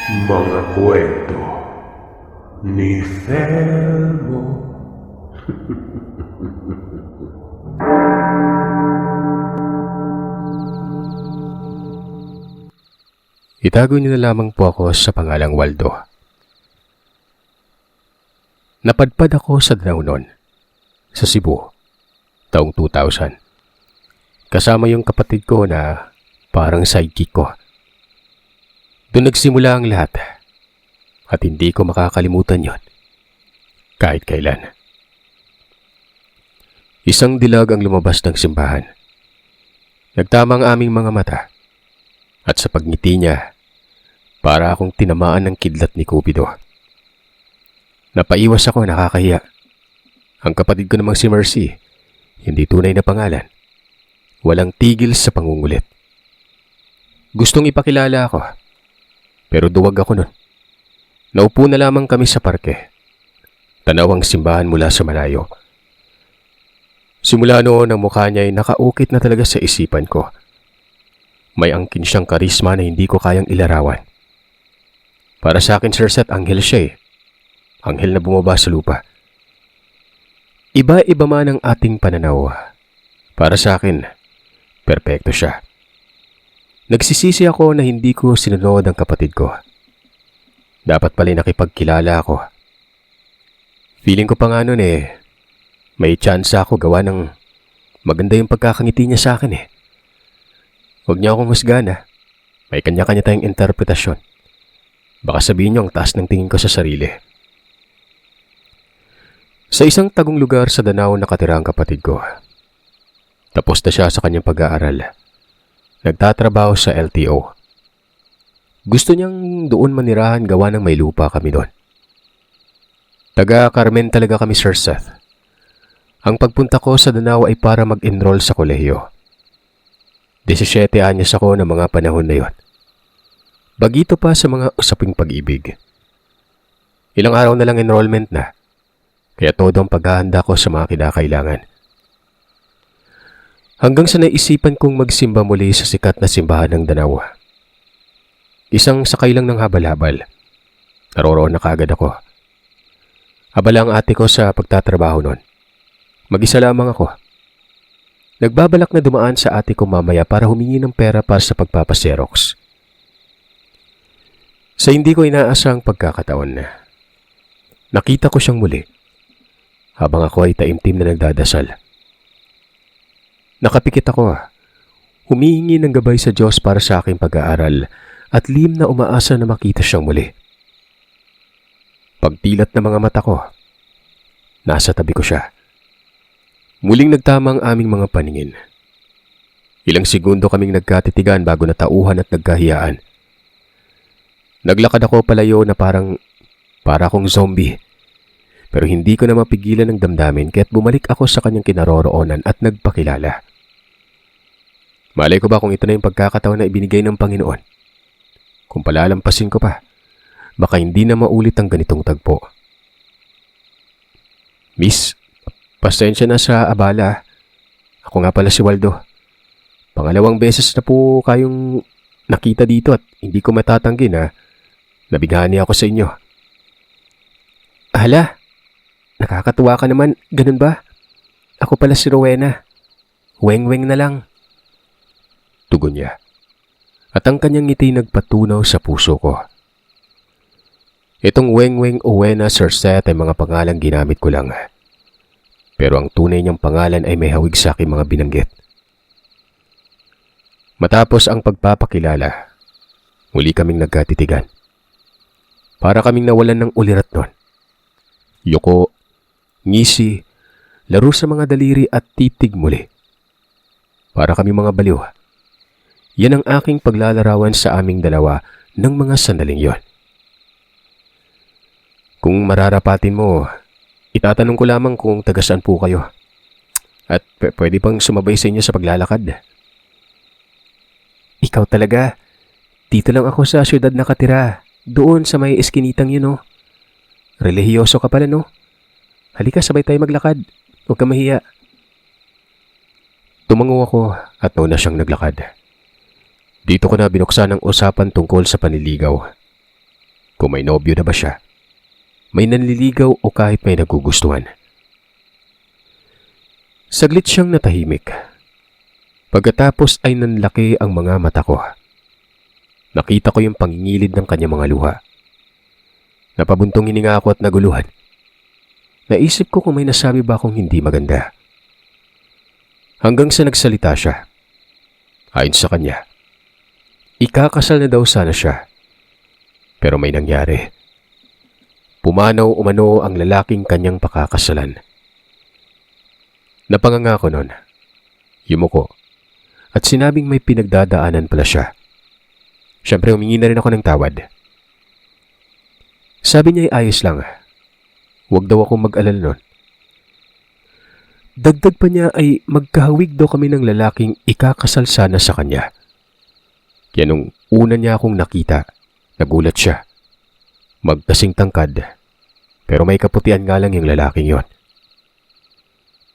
Mga kwento ni Felmo. Itago niyo na lamang po ako sa pangalang Waldo. Napadpad ako sa Danau noon, sa Cebu, taong 2000. Kasama yung kapatid ko na parang sidekick ko. Doon nagsimula ang lahat at hindi ko makakalimutan yon kahit kailan. Isang dilag ang lumabas ng simbahan. Nagtama ang aming mga mata at sa pagngiti niya, para akong tinamaan ng kidlat ni Cupido. Napaiwas ako, nakakahiya. Ang kapatid ko namang si Mercy, hindi tunay na pangalan. Walang tigil sa pangungulit. Gustong ipakilala ako, pero duwag ako nun. Naupo na lamang kami sa parke. Tanaw ang simbahan mula sa malayo. Simula noon ang mukha niya ay nakaukit na talaga sa isipan ko. May angkin siyang karisma na hindi ko kayang ilarawan. Para sa akin, Sir Seth, anghel siya eh. Anghel na bumaba sa lupa. Iba-iba man ang ating pananaw. Para sa akin, perpekto siya. Nagsisisi ako na hindi ko sinunod ang kapatid ko. Dapat pala nakipagkilala ako. Feeling ko pa nga nun may chance ako gawa ng maganda yung pagkakangiti niya sa akin eh. Huwag niya akong husgahan. May kanya-kanya tayong interpretasyon. Baka sabihin niyo ang taas ng tingin ko sa sarili. Sa isang tagong lugar sa Danau nakatira ang kapatid ko. Tapos na siya sa kanyang pag-aaral. Nagtatrabaho sa LTO. Gusto niyang doon manirahan gawa ng may lupa kami doon. Taga Carmen talaga kami, Sir Seth. Ang pagpunta ko sa Danau ay para mag-enroll sa kolehiyo. 17 anyos ako ng mga panahon na yon. Bagito pa sa mga usaping pag-ibig. Ilang araw na lang enrollment na, kaya todo ang paghahanda ko sa mga kinakailangan. Hanggang sa naisipan kong magsimba muli sa sikat na simbahan ng Danau. Isang sakay lang ng habal-habal. Naroroon na kaagad ako. Abala ang ate ko sa pagtatrabaho noon. Mag-isa lamang ako. Nagbabalak na dumaan sa ate ko mamaya para humingi ng pera para sa pagpapaserox. Sa hindi ko inaasang pagkakataon na nakita ko siyang muli habang ako ay taimtim na nagdadasal. Nakapikit ako, humihingi ng gabay sa Diyos para sa aking pag-aaral at lihim na umaasa na makita siyang muli. Pagtilat ng mga mata ko, nasa tabi ko siya. Muling nagtama ang aming mga paningin. Ilang segundo kaming nagkatitigan bago natauhan at nagkahiyaan. Naglakad ako palayo na para akong zombie. Pero hindi ko na mapigilan ng damdamin kaya't bumalik ako sa kanyang kinaroroonan at nagpakilala. Malay ko ba kung ito na yung pagkakataon na ibinigay ng Panginoon? Kung palalampasin ko pa, baka hindi na maulit ang ganitong tagpo. Miss, pasensya na sa abala. Ako nga pala si Waldo. Pangalawang beses na po kayong nakita dito at hindi ko matatanggi na nabighani ako sa inyo. Hala, nakakatuwa ka naman, ganun ba? Ako pala si Rowena. Weng-weng na lang. Tugon niya. At ang kanyang ngiti nagpatunaw sa puso ko. Itong Weng-weng o Wena, Sir Seth, ay mga pangalang ginamit ko lang. Pero ang tunay niyang pangalan ay may hawig sa aking mga binanggit. Matapos ang pagpapakilala, muli kaming nagkatitigan. Para kaming nawalan ng ulirat nun. Yuko, ngisi, laro sa mga daliri at titig muli. Para kami mga baliw. Yan ang aking paglalarawan sa aming dalawa ng mga sandaling yon. Kung mararapatin mo, itatanong ko lamang kung taga-saan po kayo. At pwede pang sumabay sa inyo sa paglalakad. Ikaw talaga. Dito lang ako sa syudad nakatira. Doon sa may eskinitang yun, oh. Relihiyoso ka pala, no? Halika, sabay tayo maglakad. Huwag ka mahiya. Tumango ako at nauna siyang naglakad. Dito ko na binuksan ang usapan tungkol sa panliligaw. kung may nobyo na ba siya, may nanliligaw o kahit may nagugustuhan. Saglit siyang natahimik. Pagkatapos ay nanlaki ang mga mata ko. Nakita ko yung pangingilid ng kanyang mga luha. Napabuntong hininga ako at naguluhan. Naisip ko kung may nasabi ba akong hindi maganda. Hanggang sa nagsalita siya. Ayon sa kanya, ikakasal na daw sana siya. Pero may nangyari. Pumanaw umano ang lalaking kanyang pakakasalan. Napanganga ko nun. Yumuko. At sinabing may pinagdadaanan pala siya. Siyempre humingi na rin ako ng tawad. Sabi niya ay ayos lang. Huwag daw akong mag-alala nun. Dagdag pa niya ay magkahawig daw kami ng lalaking ikakasal sana sa kanya. Kaya nung una niya akong nakita, nagulat siya. Magkasing tangkad, pero may kaputian nga lang yung lalaking yon.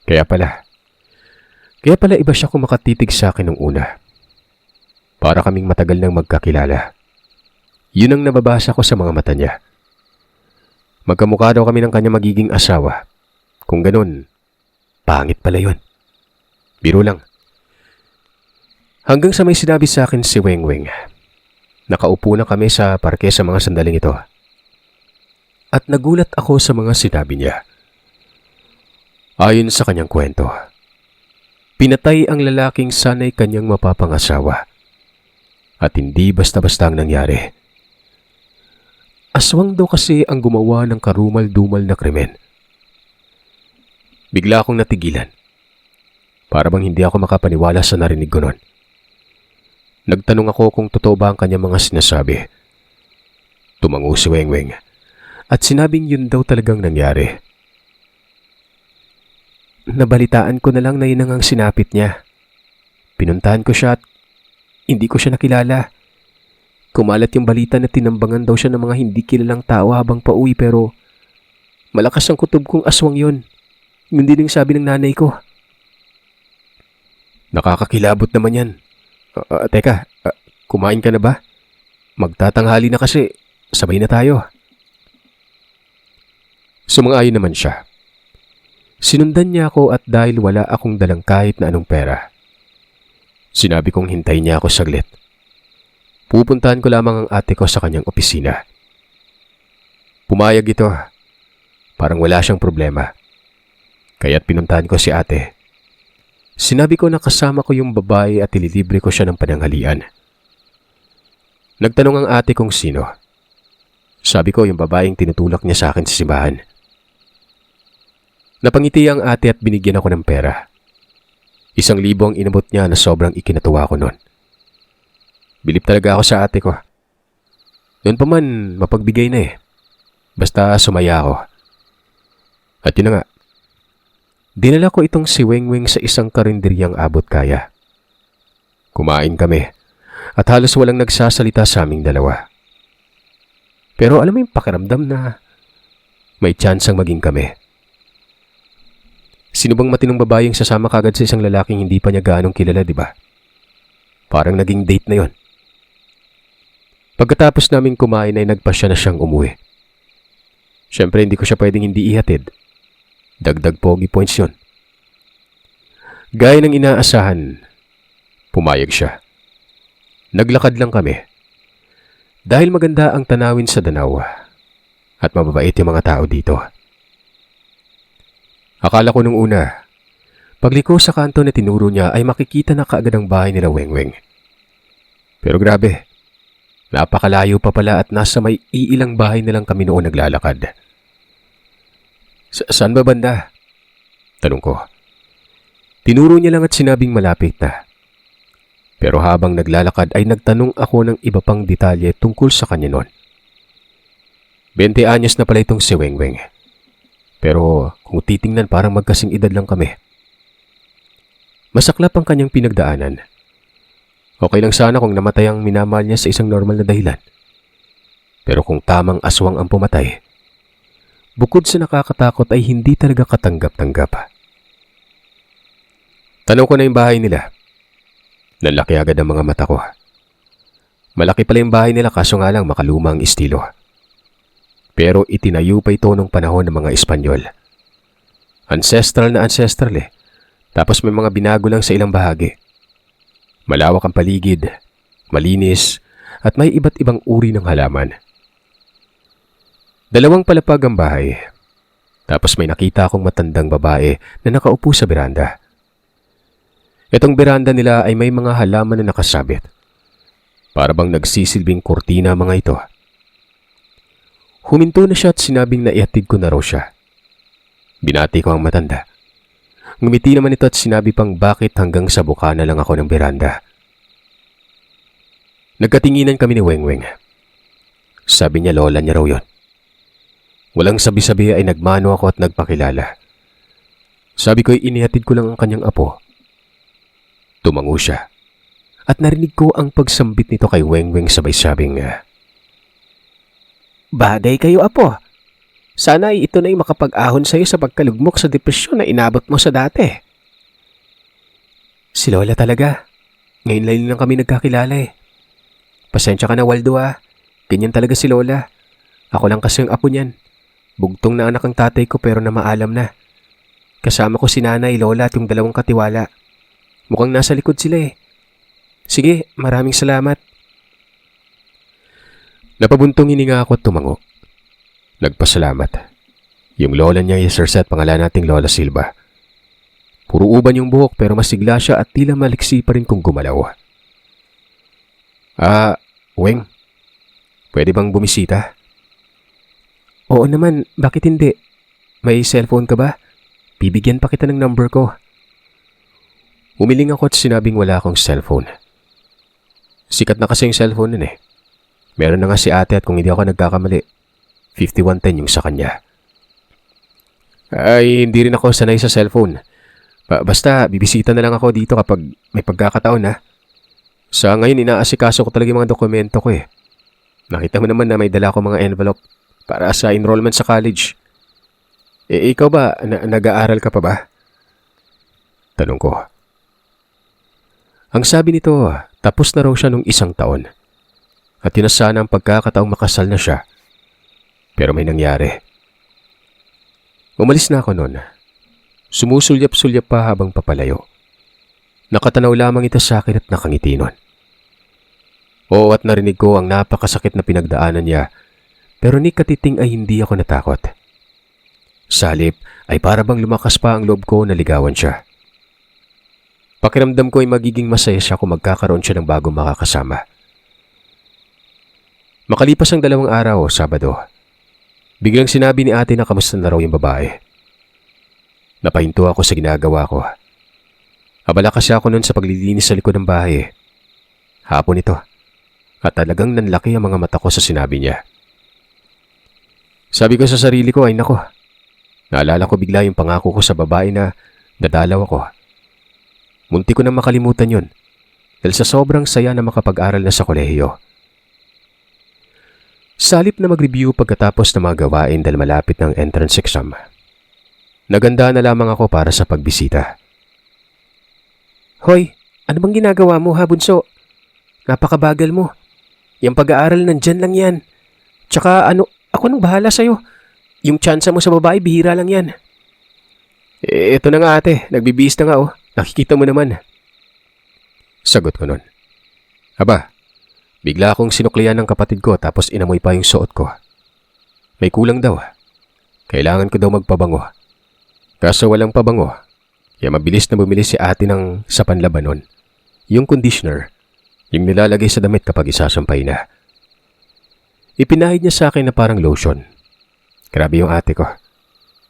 Kaya pala iba siya kung makatitig sa akin nung una. Para kaming matagal nang magkakilala. Yun ang nababasa ko sa mga mata niya. Magkamukha daw kami ng kanya magiging asawa. Kung ganun, pangit pala yun. Biro lang. Hanggang sa may sinabi sa akin si Wengweng. Nakaupo na kami sa parke sa mga sandaling ito. At nagulat ako sa mga sinabi niya. Ayon sa kanyang kwento, pinatay ang lalaking sanay kanyang mapapangasawa. At hindi basta-basta ang nangyari. Aswang daw kasi ang gumawa ng karumal-dumal na krimen. Bigla akong natigilan. Para bang hindi ako makapaniwala sa narinig ko nun. Nagtanong ako kung totoo ba ang kanyang mga sinasabi. Tumango si Wengweng at sinabing yun daw talagang nangyari. Nabalitaan ko na lang na yun ang sinapit niya. Pinuntahan ko siya at hindi ko siya nakilala. Kumalat yung balita na tinambangan daw siya ng mga hindi kilalang tao habang pauwi pero malakas ang kutob kong aswang yun. Yun din yung sabi ng nanay ko. Nakakakilabot naman yan. Teka, kumain ka na ba? Magtatanghali na kasi. Sabay na tayo. Sumang-ayon naman siya. Sinundan niya ako at dahil wala akong dalang kahit na anong pera, sinabi kong hintayin niya ako saglit. Pupuntahan ko lamang ang ate ko sa kanyang opisina. Pumayag ito. Parang wala siyang problema. Kaya't pinuntahan ko si ate. Sinabi ko na kasama ko yung babae at ililibre ko siya ng pananghalian. Nagtanong ang ate kung sino. Sabi ko yung babaeng tinutulak niya sa akin sa simbahan. Napangiti ang ate at binigyan ako ng pera. 1,000 ang inabot niya na sobrang ikinatuwa ko noon. Bilib talaga ako sa ate ko. Noon pa man, mapagbigay na eh. Basta sumaya ako. At yun na nga. Dinala ko itong si Wengweng sa isang karinderyang abot kaya. Kumain kami at halos walang nagsasalita sa aming dalawa. Pero alam mo yung pakiramdam na may tsansang maging kami. Sino bang matinong babaeng sasama kagad sa isang lalaking hindi pa niya gaanong kilala, di ba? Parang naging date na yon. Pagkatapos naming kumain ay nagpasya na siyang umuwi. Siyempre hindi ko siya pwedeng hindi ihatid. Dagdag pogi points yon. Gaya ng inaasahan, pumayag siya. Naglakad lang kami. Dahil maganda ang tanawin sa Danau at mababait yung mga tao dito. Akala ko nung una, pagliko sa kanto na tinuro niya ay makikita na kaagad ang bahay nila Wengweng. Pero grabe, napakalayo pa pala at nasa may iilang bahay na lang kami noon naglalakad. Saan ba banda? Tanong ko. Tinuro niya lang at sinabing malapit na. Pero habang naglalakad ay nagtanong ako ng iba pang detalye tungkol sa kanya noon. 20 anyos na pala itong si Wengweng. Pero kung titingnan parang magkasing edad lang kami. Masaklap ang kanyang pinagdaanan. Okay lang sana kung namatay ang minamahal niya sa isang normal na dahilan. Pero kung tamang aswang ang pumatay, bukod sa nakakatakot ay hindi talaga katanggap-tanggap. Tanong ko na yung bahay nila. Nalaki agad ang mga mata ko. Malaki pala yung bahay nila kaso nga lang makaluma ang estilo. Pero itinayo pa ito nung panahon ng mga Espanyol. Ancestral na ancestral eh. Tapos may mga binago lang sa ilang bahagi. Malawak ang paligid, malinis, at may iba't ibang uri ng halaman. 2 palapag ang bahay. Tapos may nakita akong matandang babae na nakaupo sa beranda. Itong beranda nila ay may mga halaman na nakasabit. Para bang nagsisilbing kurtina mga ito. Huminto na siya at sinabing na ihatid ko na raw siya. Binati ko ang matanda. Ngumiti naman ito at sinabi pang bakit hanggang sa buka na lang ako ng beranda. Nagkatinginan kami ni Wengweng. Sabi niya lola niya raw yun. Walang sabi-sabi ay nagmano ako at nagpakilala. Sabi ko ay inihatid ko lang ang kanyang apo. Tumango siya. At narinig ko ang pagsambit nito kay Wengweng sabay sabing, "Bagay kayo, apo. Sana ay ito na yung makapag-ahon sa'yo sa pagkalugmok sa depresyon na inabot mo sa dati." Si Lola talaga. Ngayon lang kami nagkakilala eh. Pasensya ka na, Waldo ah. Ganyan talaga si Lola. Ako lang kasi yung apo niyan. Bugtong na anak ang tatay ko pero na maalam na. Kasama ko si nanay, Lola at yung 2 katiwala. Mukhang nasa likod sila eh. Sige, maraming salamat. Napabuntong hininga ako at tumango. Nagpasalamat. Yung lola niya ay Sir Seth, pangalan nating Lola Silva. Puro uban yung buhok pero masigla siya at tila maliksi pa rin kung gumalaw. Weng, pwede bang bumisita? Oo naman, bakit hindi? May cellphone ka ba? Bibigyan pa kita ng number ko. Umiling ako at sinabing wala akong cellphone. Sikat na kasi yung cellphone nun eh. Meron na nga si ate at kung hindi ako nagkakamali, 5110 yung sa kanya. Ay, hindi rin ako sanay sa cellphone. Basta, bibisita na lang ako dito kapag may pagkakataon na. Sa ngayon, inaasikaso ko talaga yung mga dokumento ko eh. Nakita mo naman na may dala ko mga envelope para sa enrollment sa college. Ikaw ba, nag-aaral ka pa ba? Tanong ko. Ang sabi nito, tapos na raw siya nung 1 taon. At yun na sana ang pagkakataong makasal na siya. Pero may nangyari. Umalis na ako noon. Sumusulyap-sulyap pa habang papalayo. Nakatanaw lamang ito sa akin at nakangiti nun. Oo, at narinig ko ang napakasakit na pinagdaanan niya, pero ni katiting ay hindi ako natakot. Sa halip ay para bang lumakas pa ang loob ko na ligawan siya. Pakiramdam ko ay magiging masaya siya kung magkakaroon siya ng bagong makakasama. Makalipas ang 2 araw, Sabado, biglang sinabi ni ate na kamusta na raw yung babae. Napahinto ako sa ginagawa ko. Abala kasi ako noon sa paglilinis sa likod ng bahay. Hapon ito. At talagang nanlaki ang mga mata ko sa sinabi niya. Sabi ko sa sarili ko ay nako. Naalala ko bigla yung pangako ko sa babae na dadalaw ako. Munti ko nang makalimutan yun dahil sa sobrang saya na makapag-aral na sa kolehiyo. Salip na mag-review pagkatapos na mga gawain dahil malapit ng entrance exam. Naganda na lamang ako para sa pagbisita. Hoy, ano bang ginagawa mo ha, bunso? Napakabagal mo. Yung pag-aaral nandyan lang yan. Tsaka ako nang bahala sa'yo. Yung tsansa mo sa babae, bihira lang yan. Ito na nga ate, nagbibihis na nga oh. Nakikita mo naman. Sagot ko nun. Aba, bigla akong sinuklian ng kapatid ko tapos inamoy pa yung suot ko. May kulang daw. Kailangan ko daw magpabango. Kaso walang pabango. Kaya mabilis na bumili si ate ng sa panlabanon. Yung conditioner. Yung nilalagay sa damit kapag isasampay na. Ipinahid niya sa akin na parang lotion. Grabe yung ate ko.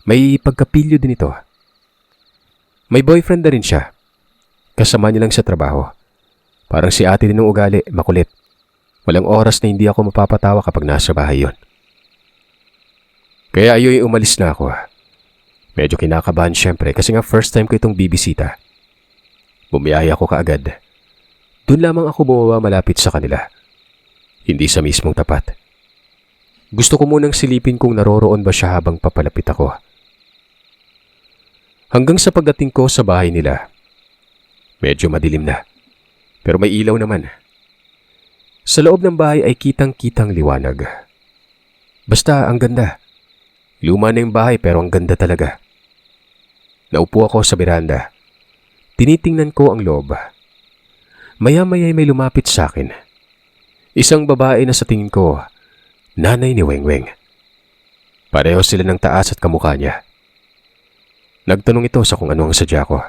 May pagkapilyo din ito. May boyfriend na rin siya. Kasama niya lang sa trabaho. Parang si ate din ng ugali, makulit. Walang oras na hindi ako mapapatawa kapag nasa bahay yon. Kaya ayoy umalis na ako. Medyo kinakabahan syempre kasi nga first time ko itong bibisita. Bumiyaya ako kaagad. Doon lamang ako bumaba malapit sa kanila. Hindi sa mismong tapat. Gusto ko munang silipin kung naroroon ba siya habang papalapit ako. Hanggang sa pagdating ko sa bahay nila. Medyo madilim na. Pero may ilaw naman. Sa loob ng bahay ay kitang-kitang liwanag. Basta ang ganda. Luma na yung bahay pero ang ganda talaga. Naupo ako sa beranda. Tinitingnan ko ang loob. Maya-maya may lumapit sa akin. Isang babae na sa tingin ko, nanay ni Wengweng. Pareho sila ng taas at kamukha niya. Nagtanong ito sa kung ano ang sadya ko.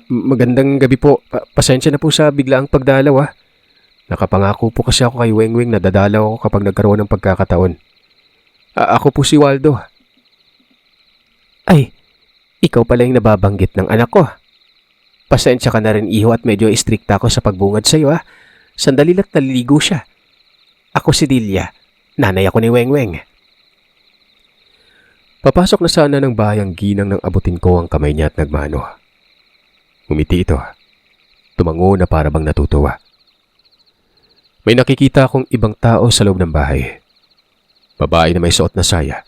Magandang gabi po. Pasensya na po sa biglaang pagdalaw ah. Nakapangako po kasi ako kay Wengweng na dadalaw ako kapag nagkaroon ng pagkakataon. Ako po si Waldo. Ay, ikaw pala yung nababanggit ng anak ko. Pasensya ka na rin iho at medyo istrikta ako sa pagbungad sa iyo ah. Sandali lang naliligo siya. Ako si Delia. Nanay ako ni Wengweng. Papasok na sana ng bahay ang ginang nang abutin ko ang kamay niya at nagmano. Umiti ito. Tumango na para bang natutuwa. May nakikita akong ibang tao sa loob ng bahay. Babae na may suot na saya.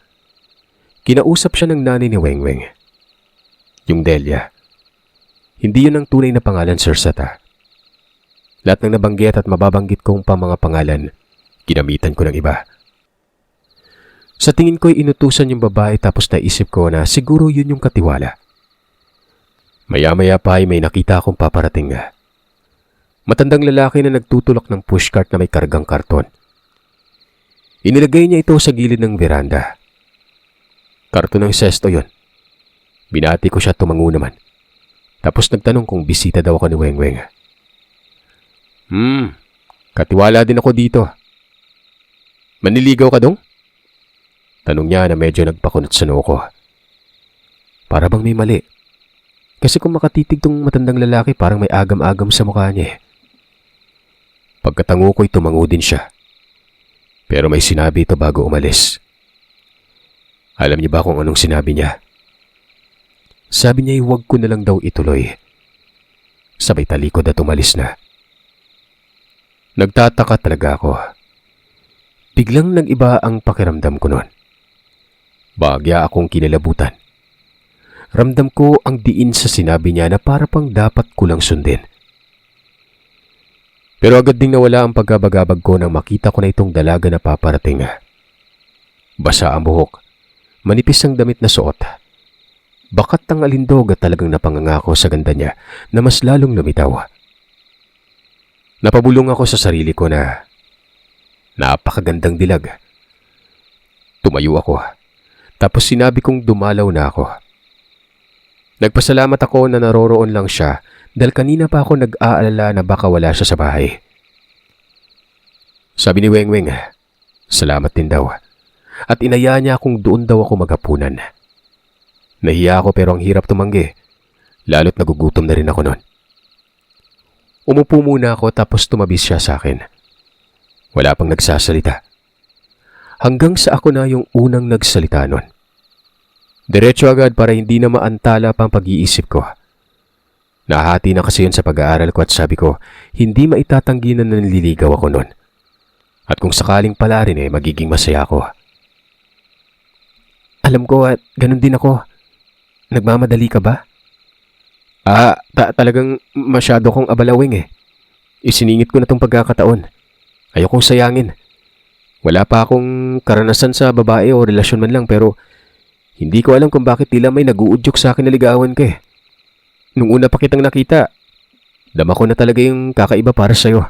Kinausap siya ng nanay ni Wengweng. Yung Delia. Hindi yun ang tunay na pangalan, Sir Sata. Lahat ng nabanggit at mababanggit kong pa mga pangalan, ginamitan ko ng iba. Sa tingin ko'y inutusan yung babae tapos naisip ko na siguro yun yung katiwala. Maya-maya pa ay may nakita akong paparating nga. Matandang lalaki na nagtutulak ng pushcart na may kargang karton. Inilagay niya ito sa gilid ng veranda. Karton ng sesto yon. Binati ko siya, tumango naman. Tapos nagtanong kung bisita daw ako ni Wengweng. Katiwala din ako dito. Maniligaw ka dong? Tanong niya na medyo nagpakunot sa noo ko. Para bang may mali. Kasi kung makatitig tong matandang lalaki parang may agam-agam sa mukha niya. Pagkatango ko'y tumango din siya. Pero may sinabi ito bago umalis. Alam niyo ba kung anong sinabi niya? Sabi niya huwag ko na lang daw ituloy. Sabay talikod at umalis na. Nagtataka talaga ako. Biglang nag-iba ang pakiramdam ko noon. Bagya akong kinalabutan. Ramdam ko ang diin sa sinabi niya na para pang dapat ko lang sundin. Pero agad ding nawala ang pagkabagabag ko nang makita ko na itong dalaga na paparating. Basa ang buhok, manipis ang damit na suot. Bakat ang alindog at talagang napangangako sa ganda niya na mas lalong lumitaw. Napabulong ako sa sarili ko na napakagandang dilag. Tumayo ako. Tapos sinabi kong dumalaw na ako. Nagpasalamat ako na naroroon lang siya dahil kanina pa ako nag-aalala na baka wala siya sa bahay. Sabi ni Wengweng, salamat din daw. At inaya niya kung doon daw ako maghapunan. Nahiya ako pero ang hirap tumanggi. Lalo't nagugutom na rin ako noon. Umupo muna ako tapos tumabis siya sa akin. Wala pang nagsasalita. Hanggang sa ako na yung unang nagsalita nun. Diretso agad para hindi na maantala pang pag-iisip ko. Nahati na kasi yun sa pag-aaral ko at sabi ko, hindi maitatanggi na nanliligaw ako nun. At kung sakaling pala rin magiging masaya ako. Alam ko at ganun din ako. Nagmamadali ka ba? Talagang masyado kong abalawing Isiningit ko na tong pagkakataon. Ayokong sayangin. Wala pa akong karanasan sa babae o relasyon man lang pero hindi ko alam kung bakit tila may nag-uudyok sa akin na ligawan ka Nung una pa kitang nakita, dama ko na talaga yung kakaiba para sa'yo.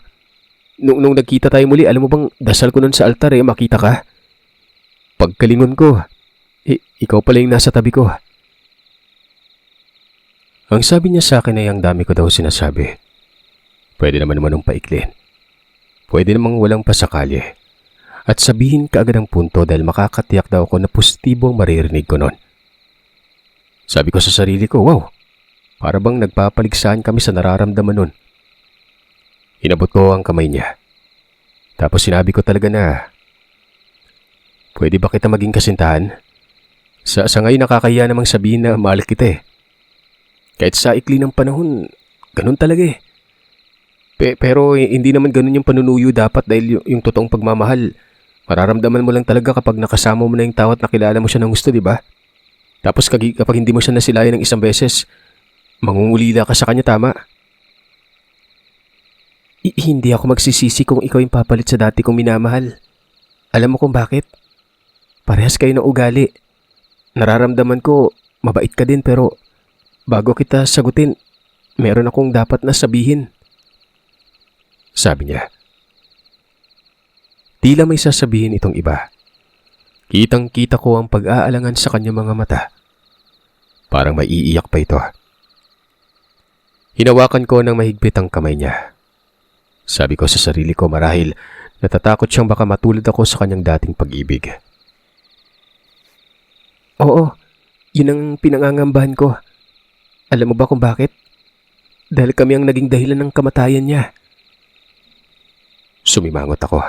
Nung nagkita tayo muli, alam mo bang dasal ko nun sa altar makita ka? Pagkalingon ko, ikaw pala yung nasa tabi ko. Ang sabi niya sa akin ay ang dami ko daw sinasabi. Pwede naman manong paiklin. Pwede namang walang pasakali. At sabihin kaagad ang punto dahil makakatiyak daw ako na positibo ang maririnig ko nun. Sabi ko sa sarili ko, wow, para bang nagpapaligsahan kami sa nararamdaman nun. Inabot ko ang kamay niya. Tapos sinabi ko talaga na, pwede ba kita maging kasintahan? Sa ngayon nakakahiya namang sabihin na mahal kita Kahit sa ikli ng panahon, ganun talaga Pero hindi naman ganun yung panunuyo dapat dahil yung totoong pagmamahal, mararamdaman mo lang talaga kapag nakasama mo na yung tao at nakilala mo siya ng gusto, di ba? Tapos kapag hindi mo siya nasilayan ng isang beses, mangungulila ka sa kanya, tama? Hindi ako magsisisi kung ikaw yung papalit sa dati kong minamahal. Alam mo kung bakit? Parehas kayo ng ugali. Nararamdaman ko, mabait ka din pero bago kita sagutin, meron akong dapat na sabihin. Sabi niya. Tila may sasabihin itong iba. Kitang-kita ko ang pag-aalangan sa kanyang mga mata. Parang maiiyak pa ito. Hinawakan ko ng mahigpit ang kamay niya. Sabi ko sa sarili ko marahil natatakot siyang baka matulad ako sa kanyang dating pag-ibig. Oo, yun ang pinangangambahan ko. Alam mo ba kung bakit? Dahil kami ang naging dahilan ng kamatayan niya. Sumimangot ako.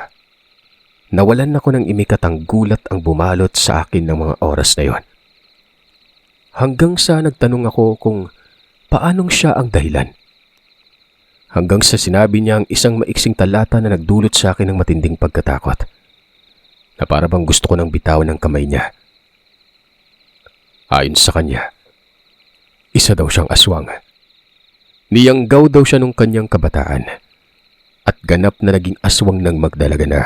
Nawalan ako ng imik at ang gulat ang bumalot sa akin ng mga oras na yon. Hanggang sa nagtanong ako kung paanong siya ang dahilan. Hanggang sa sinabi niya ang isang maiksing talata na nagdulot sa akin ng matinding pagkatakot. Na para bang gusto ko nang bitawan ng kamay niya. Ayon sa kanya, isa daw siyang aswang. Niyanggaw daw siya nung kanyang kabataan. At ganap na naging aswang ng magdalaga na.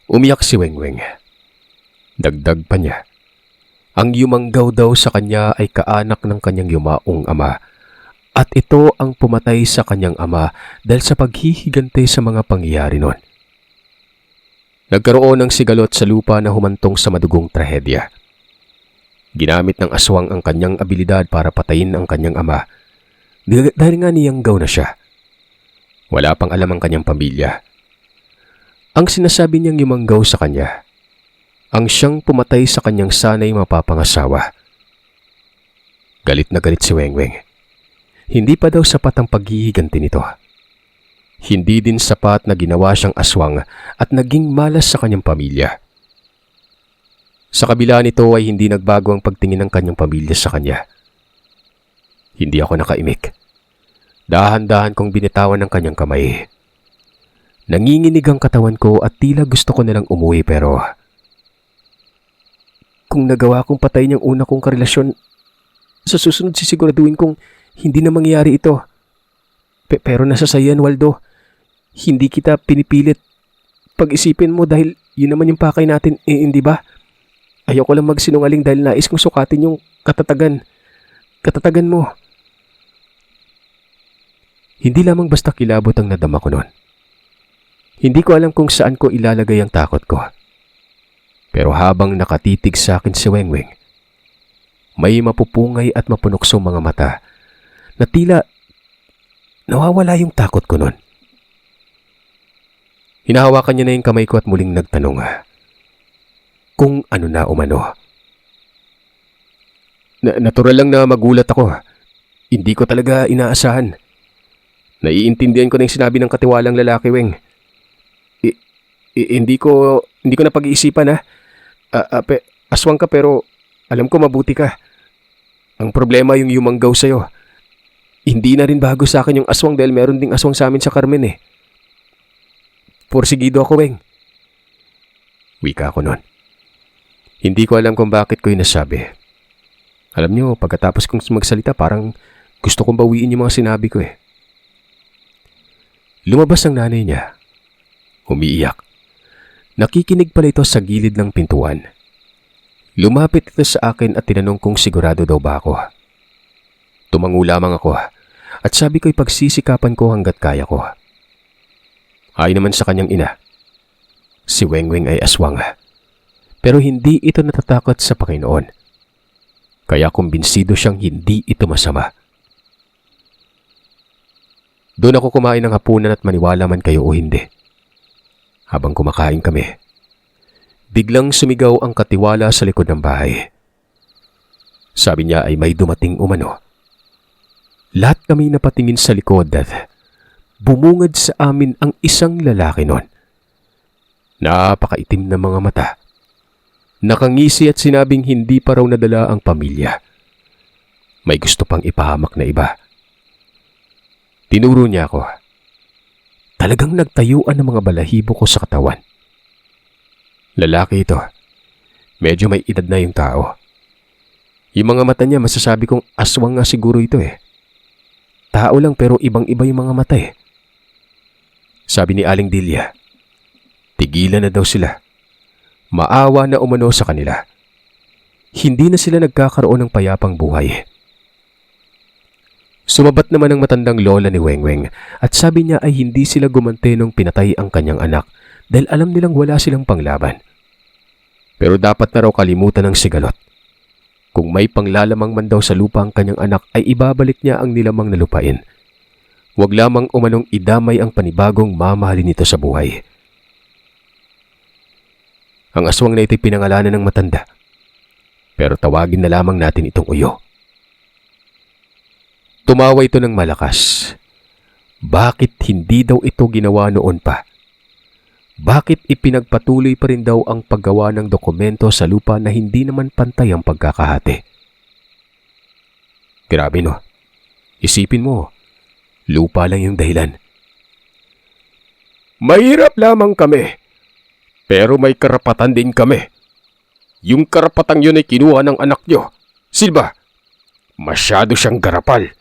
Umiyak si Wengweng. Dagdag pa niya. Ang yumanggaw daw sa kanya ay kaanak ng kanyang yumaong ama. At ito ang pumatay sa kanyang ama dahil sa paghihigante sa mga pangyayari noon. Nagkaroon ng sigalot sa lupa na humantong sa madugong trahedya. Ginamit ng aswang ang kanyang abilidad para patayin ang kanyang ama. Dahil nga niyanggaw na siya. Wala pang alam ang kanyang pamilya. Ang sinasabi niyang yumanggaw sa kanya, ang siyang pumatay sa kanyang sanay mapapangasawa. Galit na galit si Wengweng. Hindi pa daw sapat ang paghihiganti nito. Hindi din sapat na ginawa siyang aswang at naging malas sa kanyang pamilya. Sa kabila nito ay hindi nagbago ang pagtingin ng kanyang pamilya sa kanya. Hindi ako nakaimik. Dahan-dahan kong binitawan ng kanyang kamay. Nanginginig ang katawan ko at tila gusto ko nalang umuwi pero kung nagawa kong patayin yung una kong karelasyon, sa susunod sisiguraduhin kong hindi na mangyari ito. Pero nasa sayan, Waldo. Hindi kita pinipilit. Pag-isipin mo dahil yun naman yung pakay natin, hindi ba? Ayoko lang magsinungaling dahil nais kong sukatin yung katatagan. Katatagan mo. Hindi lamang basta kilabot ang nadama ko noon. Hindi ko alam kung saan ko ilalagay ang takot ko. Pero habang nakatitig sa akin si Wengweng, may mapupungay at mapunuksong mga mata na tila nawawala yung takot ko noon. Hinahawakan niya na yung kamay ko at muling nagtanong kung ano na umano. Natural lang na magulat ako. Hindi ko talaga inaasahan. Naiintindihan ko na yung sinabi ng katiwalang lalaki, Weng. Hindi ko na pag-iisipan aswang ka pero alam ko mabuti ka. Ang problema yung yumanggaw sa'yo. Hindi na rin bago sa akin yung aswang dahil meron ding aswang sa amin sa Carmen eh. Porsigido ako, Weng. Wika ko nun. Hindi ko alam kung bakit ko yung nasabi. Alam niyo, pagkatapos kong magsalita parang gusto kong bawiin yung mga sinabi ko eh. Lumabas ang nanay niya. Umiiyak. Nakikinig pala ito sa gilid ng pintuan. Lumapit ito sa akin at tinanong kung sigurado daw ba ako. Tumango lamang ako at sabi ko'y pagsisikapan ko hanggat kaya ko. Ay naman sa kanyang ina. Si Wengweng ay aswang. Pero hindi ito natatakot sa Panginoon. Kaya kumbinsido siyang hindi ito masama. Doon ako kumain ng hapunan at maniwala man kayo o hindi. Habang kumakain kami, biglang sumigaw ang katiwala sa likod ng bahay. Sabi niya ay may dumating umano. Lahat kami napatingin sa likod at bumungad sa amin ang isang lalaki noon. Napakaitim na mga mata. Nakangisi at sinabing hindi pa raw nadala ang pamilya. May gusto pang ipahamak na iba. Tinuro niya ako. Talagang nagtayuan ng mga balahibo ko sa katawan. Lalaki ito. Medyo may edad na yung tao. Yung mga mata niya masasabi kong aswang nga siguro ito eh. Tao lang pero ibang-iba yung mga mata eh. Sabi ni Aling Delia. Tigilan na daw sila. Maawa na umano sa kanila. Hindi na sila nagkakaroon ng payapang buhay. Sumabat naman ang matandang lola ni Wengweng at sabi niya ay hindi sila gumante nung pinatay ang kanyang anak dahil alam nilang wala silang panglaban. Pero dapat na raw kalimutan ng sigalot. Kung may panglalamang man daw sa lupa ang kanyang anak ay ibabalik niya ang nilamang na lupain. Huwag lamang umanong idamay ang panibagong mamahalin nito sa buhay. Ang aswang na ito'y pinangalanan ng matanda. Pero tawagin na lamang natin itong Uyo. Tumawa ito ng malakas. Bakit hindi daw ito ginawa noon pa? Bakit ipinagpatuloy pa rin daw ang paggawa ng dokumento sa lupa na hindi naman pantay ang pagkakahati? Grabe no. Isipin mo, lupa lang yung dahilan. Mahirap lamang kami, pero may karapatan din kami. Yung karapatang yun ay kinuha ng anak nyo. Silba, masyado siyang garapal.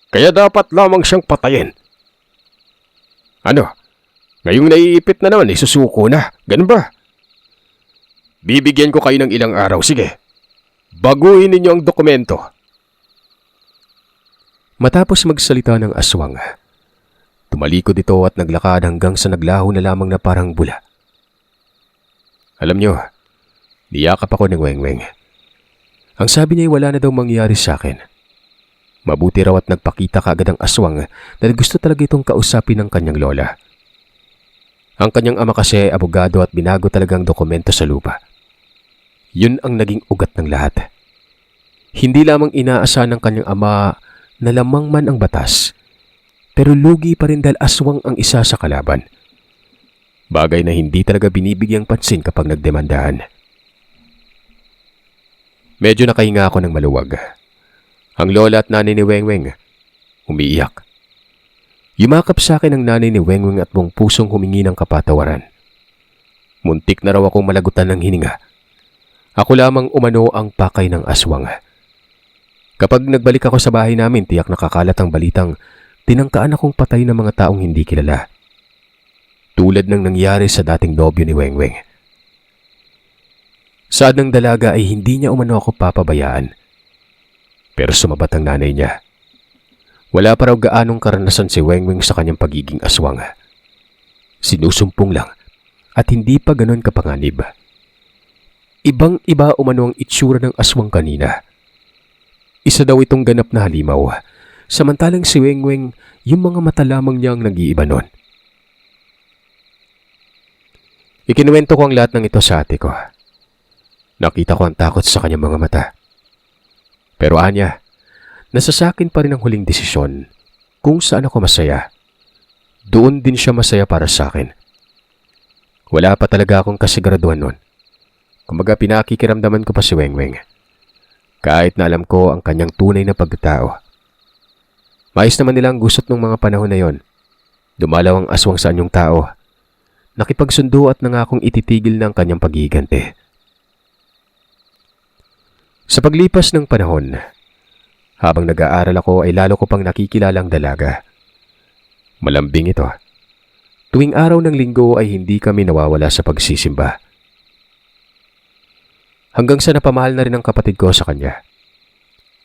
Kaya dapat lamang siyang patayin. Ano? Ngayong naiipit na naman, isusuko na. Ganun ba? Bibigyan ko kayo ng ilang araw. Sige, baguhin ninyo ang dokumento. Matapos magsalita ng aswang, tumalikod ito at naglakad hanggang sa naglaho na lamang na parang bula. Alam nyo, niyakap ako ng Wengweng. Ang sabi niya ay wala na daw mangyari sa akin. Mabuti raw at nagpakita kaagad ang aswang dahil gusto talaga itong kausapin ng kanyang lola. Ang kanyang ama kasi ay abogado at binago talagang dokumento sa lupa. Yun ang naging ugat ng lahat. Hindi lamang inaasahan ng kanyang ama na lamang man ang batas, pero lugi pa rin dahil aswang ang isa sa kalaban. Bagay na hindi talaga binibigyang pansin kapag nagdemandahan. Medyo nakahinga ako ng maluwag. Ang lola at nanay ni Wengweng umiiyak. Yumakap sa akin ang nanay ni Wengweng at buong pusong humingi ng kapatawaran. Muntik na raw akong malagutan ng hininga. Ako lamang umano ang pakay ng aswang. Kapag nagbalik ako sa bahay namin, tiyak nakakalat ang balitang tinangkaan akong patay ng mga taong hindi kilala. Tulad ng nangyari sa dating nobyo ni Wengweng. Saad ng dalaga ay hindi niya umano ako papabayaan. Pero sumabat ang nanay niya. Wala pa raw gaanong karanasan si Wengweng sa kanyang pagiging aswang. Sinusumpong lang at hindi pa ganon kapanganib. Ibang-iba umano ang itsura ng aswang kanina. Isa daw itong ganap na halimaw, samantalang si Wengweng yung mga mata lamang niya ang nag-iiba nun. Ikinuwento ko ang lahat ng ito sa ate ko. Nakita ko ang takot sa kanyang mga mata. Pero anya, nasa sakin pa rin ang huling desisyon kung saan ako masaya. Doon din siya masaya para sa akin. Wala pa talaga akong kasiguraduhan nun. Kumbaga pinakikiramdaman ko pa si Wengweng. Kahit na alam ko ang kanyang tunay na pagkatao. Mais naman nila ang gusot ng mga panahon na yon. Dumalaw ang aswang sa anyong tao. Nakipagsundo at nangakong ititigil ng kanyang paghihiganti. Sa paglipas ng panahon, habang nag-aaral ako ay lalo ko pang nakikilalang dalaga. Malambing ito. Tuwing araw ng linggo ay hindi kami nawawala sa pagsisimba. Hanggang sa napamahal na rin ang kapatid ko sa kanya.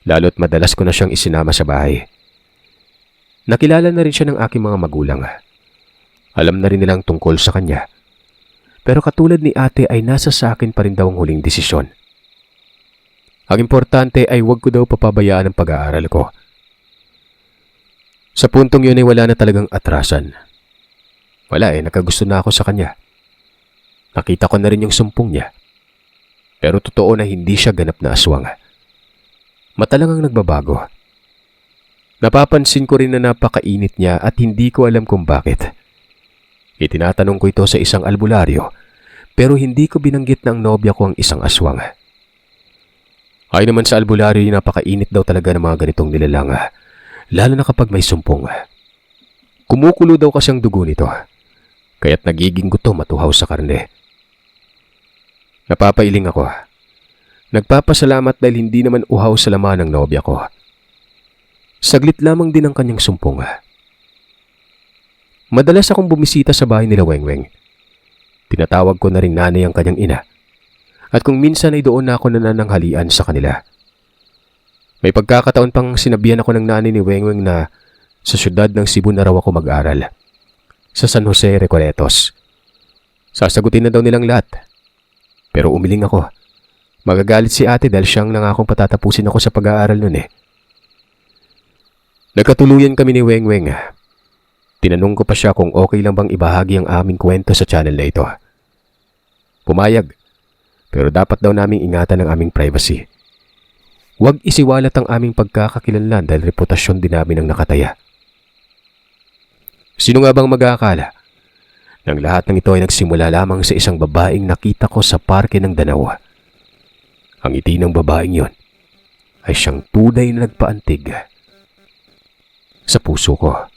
Lalo't madalas ko na siyang isinama sa bahay. Nakilala na rin siya ng aking mga magulang. Alam na rin nilang tungkol sa kanya. Pero katulad ni ate ay nasa sa akin pa rin daw ang huling desisyon. Ang importante ay huwag ko daw papabayaan ang pag-aaral ko. Sa puntong yun ay wala na talagang atrasan. Wala nakagusto na ako sa kanya. Nakita ko na rin yung sumpong niya. Pero totoo na hindi siya ganap na aswang. Mata lang ang nagbabago. Napapansin ko rin na napakainit niya at hindi ko alam kung bakit. Itinatanong ko ito sa isang albularyo, pero hindi ko binanggit na ang nobya ko ang isang aswang. Ay naman sa albularyo, napakainit daw talaga ng mga ganitong nilalang, lalo na kapag may sumpong. Kumukulo daw kasi ang dugo nito, kaya't nagiging gutom at uhaw sa karne. Napapailing ako. Nagpapasalamat dahil hindi naman uhaw sa laman ng nobya ko. Saglit lamang din ang kanyang sumpong. Madalas akong bumisita sa bahay nila Wengweng. Tinatawag ko na rin nanay ang kanyang ina. At kung minsan ay doon na ako nanananghalian sa kanila. May pagkakataon pang sinabihan ako ng nanay ni Wengweng na sa syudad ng Cebu na raw ako mag-aral. Sa San Jose, Recoletos. Sasagutin na daw nilang lahat. Pero umiling ako. Magagalit si ate dahil siyang nangakong patatapusin ako sa pag-aaral nun eh. Nagkatuluyan kami ni Wengweng. Tinanong ko pa siya kung okay lang bang ibahagi ang aming kwento sa channel na ito. Pumayag. Pero dapat daw naming ingatan ang aming privacy. Huwag isiwalat ang aming pagkakakilanlan dahil reputasyon din namin ang nakataya. Sino nga bang mag-aakala? Nang lahat ng ito ay nagsimula lamang sa isang babaeng nakita ko sa parke ng Danawa. Ang ngiti ng babaeng yon ay siyang tunay na nagpaantig sa puso ko.